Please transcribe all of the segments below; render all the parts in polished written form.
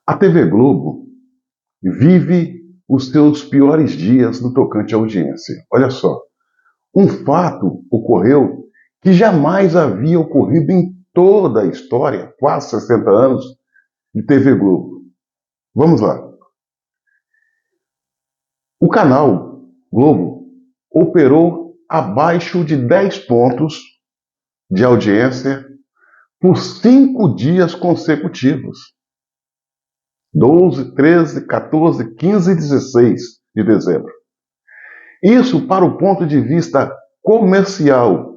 A TV Globo vive os seus piores dias no tocante à audiência. Olha só, um fato ocorreu que jamais havia ocorrido em toda a história, quase 60 anos, de TV Globo. Vamos lá. O canal Globo operou abaixo de 10 pontos de audiência por 5 dias consecutivos. 12, 13, 14, 15 e 16 de dezembro. Isso, para o ponto de vista comercial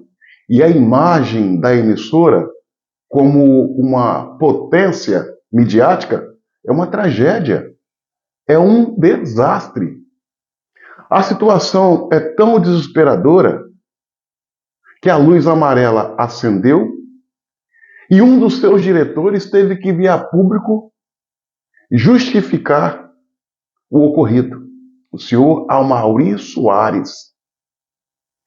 e a imagem da emissora como uma potência midiática, é uma tragédia, é um desastre. A situação é tão desesperadora que a luz amarela acendeu e um dos seus diretores teve que vir a público justificar o ocorrido. O senhor Amaury Soares.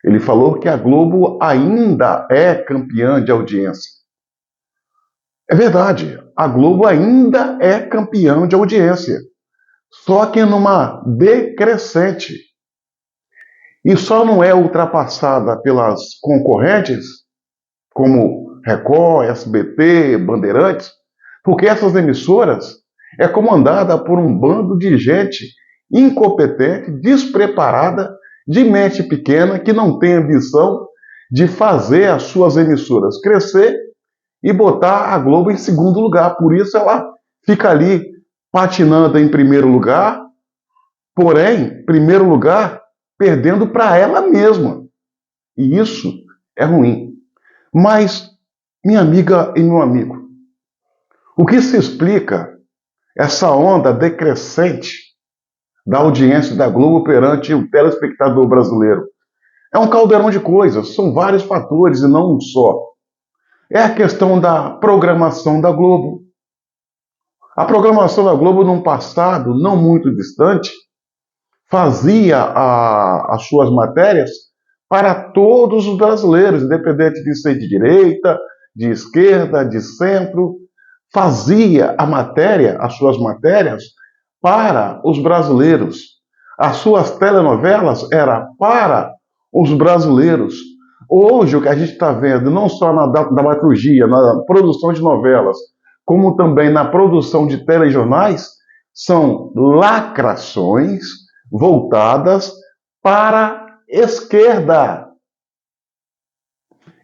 Ele falou que a Globo ainda é campeã de audiência. É verdade, a Globo ainda é campeã de audiência, só que numa decrescente. E só não é ultrapassada pelas concorrentes, como Record, SBT, Bandeirantes, porque essas emissoras é comandada por um bando de gente incompetente, despreparada, de mente pequena, que não tem ambição de fazer as suas emissoras crescer e botar a Globo em segundo lugar. Por isso ela fica ali patinando em primeiro lugar, porém, primeiro lugar, perdendo para ela mesma. E isso é ruim. Mas, minha amiga e meu amigo, o que se explica essa onda decrescente da audiência da Globo perante o telespectador brasileiro? É um caldeirão de coisas, são vários fatores e não um só. É a questão da programação da Globo. A programação da Globo, num passado não muito distante, fazia as suas matérias para todos os brasileiros, independente de ser de direita, de esquerda, de centro, fazia as suas matérias para os brasileiros. As suas telenovelas eram para os brasileiros. Hoje, o que a gente está vendo, não só na dramaturgia, na produção de novelas, como também na produção de telejornais, são lacrações voltadas para a esquerda.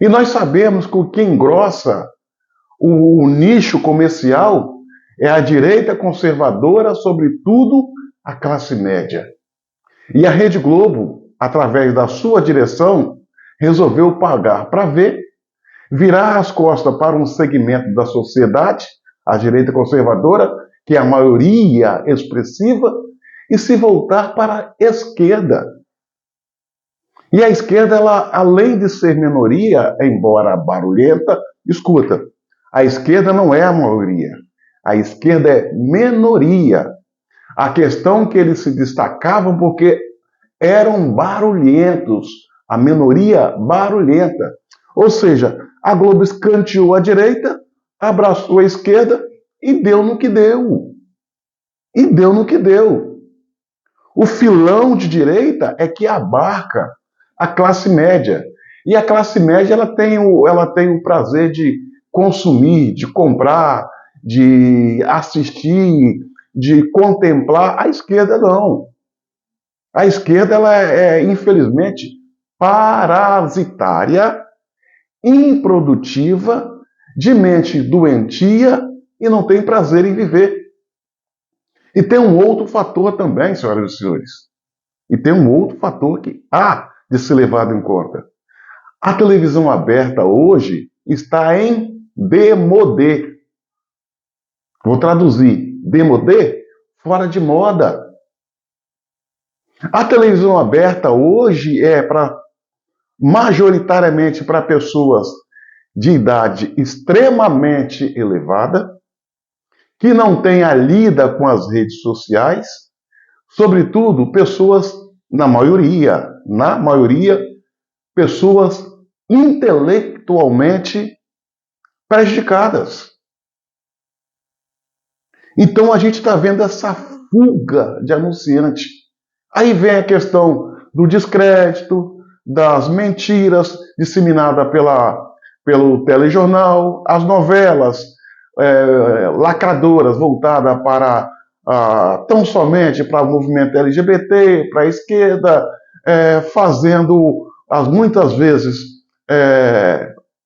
E nós sabemos que o que engrossa o nicho comercial é a direita conservadora, sobretudo a classe média. E a Rede Globo, através da sua direção, resolveu pagar para ver, virar as costas para um segmento da sociedade, a direita conservadora, que é a maioria expressiva, e se voltar para a esquerda. E a esquerda, ela, além de ser minoria, embora barulhenta, escuta, a esquerda não é a maioria, a esquerda é minoria. A questão é que eles se destacavam porque eram barulhentos, a minoria barulhenta. Ou seja, a Globo escanteou a direita, abraçou a esquerda e deu no que deu. E deu no que deu. O filão de direita é que abarca a classe média. E a classe média ela tem o prazer de consumir, de comprar, de assistir, de contemplar. A esquerda não. A esquerda ela infelizmente, parasitária, improdutiva, de mente doentia e não tem prazer em viver. E tem um outro fator também, senhoras e senhores. E tem um outro fator que há de ser levado em conta. A televisão aberta hoje está em demodê. Vou traduzir. Demodê? Fora de moda. A televisão aberta hoje é majoritariamente para pessoas de idade extremamente elevada, que não têm a lida com as redes sociais, sobretudo pessoas, na maioria, pessoas intelectualmente prejudicadas. Então a gente está vendo essa fuga de anunciante. Aí vem a questão do descrédito, das mentiras disseminadas pelo telejornal, as novelas lacradoras voltadas para tão somente para o movimento LGBT, para a esquerda, fazendo muitas vezes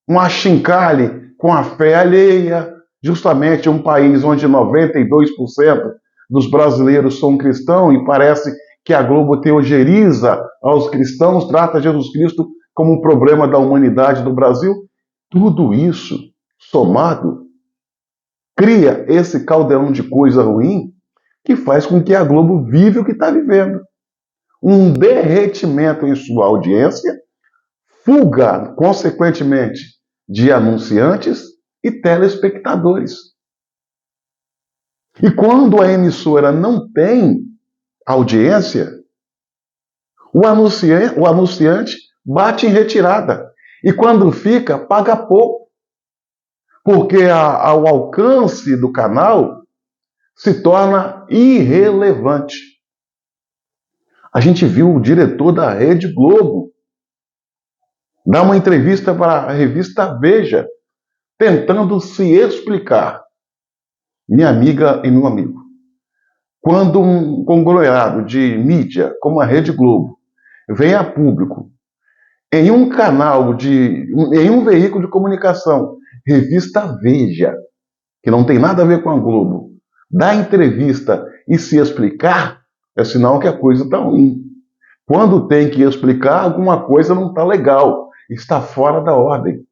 um achincalhe com a fé alheia, justamente um país onde 92% dos brasileiros são cristãos e parece que a Globo teogeriza aos cristãos, trata Jesus Cristo como um problema da humanidade do Brasil. Tudo isso somado cria esse caldeirão de coisa ruim que faz com que a Globo vive o que está vivendo. Um derretimento em sua audiência, fuga, consequentemente, de anunciantes e telespectadores. E quando a emissora não tem audiência, o anunciante bate em retirada. E quando fica, paga pouco. Porque o alcance do canal se torna irrelevante. A gente viu o diretor da Rede Globo dar uma entrevista para a revista Veja, tentando se explicar. Minha amiga e meu amigo, quando um conglomerado de mídia como a Rede Globo vem a público em um em um veículo de comunicação, revista Veja, que não tem nada a ver com a Globo, dar entrevista e se explicar, é sinal que a coisa está ruim. Quando tem que explicar, alguma coisa não está legal, está fora da ordem.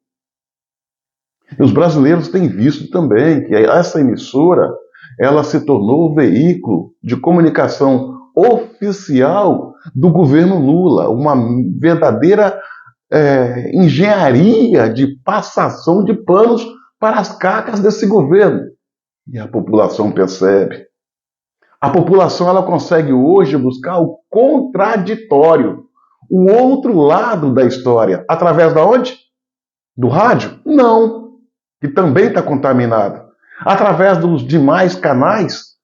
E os brasileiros têm visto também que essa emissora, ela se tornou o veículo de comunicação oficial do governo Lula, uma verdadeira engenharia de passação de panos para as cacas desse governo. E a população percebe. A população ela consegue hoje buscar o contraditório, o outro lado da história. Através da onde? Do rádio? Não, que também está contaminado. Através dos demais canais,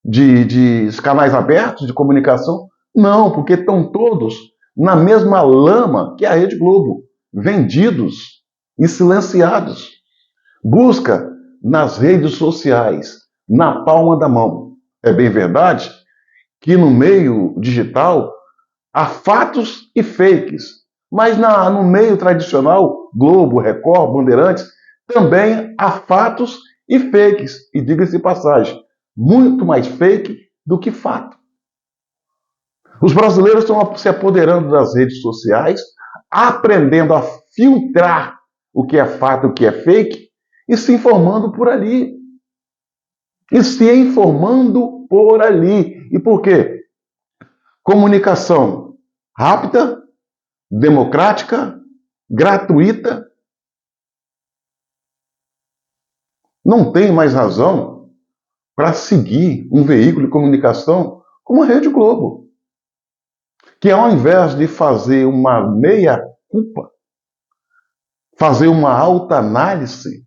de canais abertos de comunicação? Não, porque estão todos na mesma lama que a Rede Globo, vendidos e silenciados. Busca nas redes sociais, na palma da mão. É bem verdade que no meio digital há fatos e fakes, mas no meio tradicional, Globo, Record, Bandeirantes, também há fatos e fakes. E diga-se de passagem, muito mais fake do que fato. Os brasileiros estão se apoderando das redes sociais, aprendendo a filtrar o que é fato e o que é fake e se informando por ali. E se informando por ali. E por quê? Comunicação rápida, democrática, gratuita. Não tem mais razão para seguir um veículo de comunicação como a Rede Globo, que ao invés de fazer uma meia-culpa, fazer uma alta análise,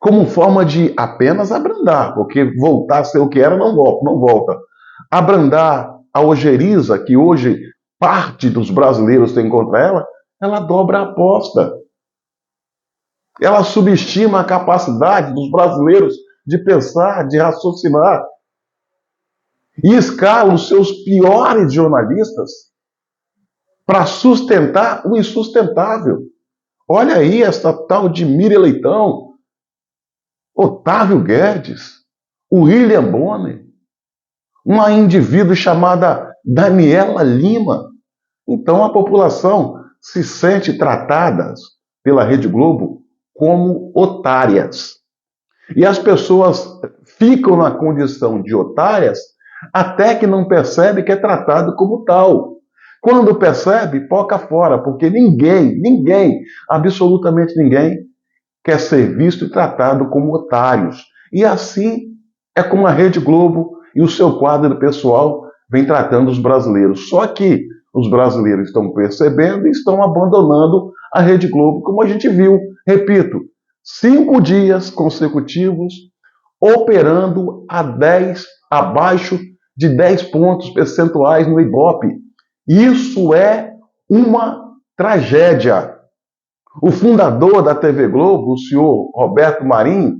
como forma de apenas abrandar, porque voltar a ser o que era não volta. Abrandar a ojeriza que hoje parte dos brasileiros tem contra ela dobra a aposta. Ela subestima a capacidade dos brasileiros de pensar, de raciocinar. E escala os seus piores jornalistas para sustentar o insustentável. Olha aí essa tal de Miriam Leitão, Otávio Guedes, William Bonner, uma indivídua chamada Daniela Lima. Então a população se sente tratada pela Rede Globo como otárias. E as pessoas ficam na condição de otárias até que não percebe que é tratado como tal. Quando percebe, poca fora, porque ninguém, absolutamente ninguém, quer ser visto e tratado como otários. E assim é como a Rede Globo e o seu quadro pessoal vem tratando os brasileiros. Só que os brasileiros estão percebendo e estão abandonando a Rede Globo, como a gente viu, repito, 5 dias consecutivos, operando abaixo de 10 pontos percentuais no Ibope. Isso é uma tragédia. O fundador da TV Globo, o senhor Roberto Marinho,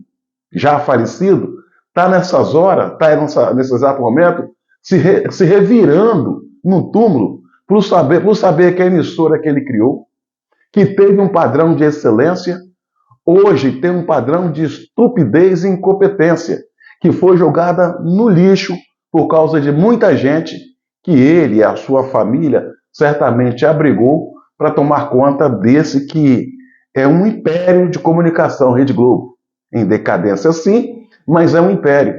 já falecido, está nessas horas, está nesse exato momento, se revirando no túmulo por saber que a emissora que ele criou, que teve um padrão de excelência, hoje tem um padrão de estupidez e incompetência, que foi jogada no lixo por causa de muita gente que ele e a sua família certamente abrigou para tomar conta desse que é um império de comunicação, Rede Globo. Em decadência sim, mas é um império.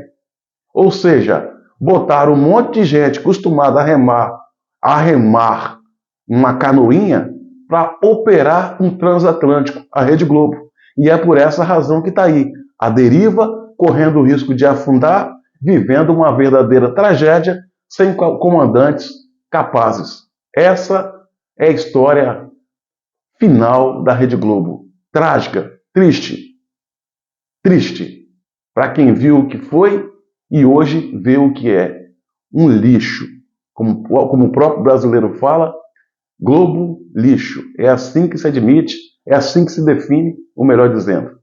Ou seja, botaram um monte de gente acostumada a remar uma canoinha para operar um transatlântico, a Rede Globo. E é por essa razão que está aí, a deriva, correndo o risco de afundar, vivendo uma verdadeira tragédia, sem comandantes capazes. Essa é a história final da Rede Globo. Trágica, triste, triste. Para quem viu o que foi e hoje vê o que é. Um lixo. Como o próprio brasileiro fala, Globo lixo. É assim que se admite, é assim que se define, ou melhor dizendo.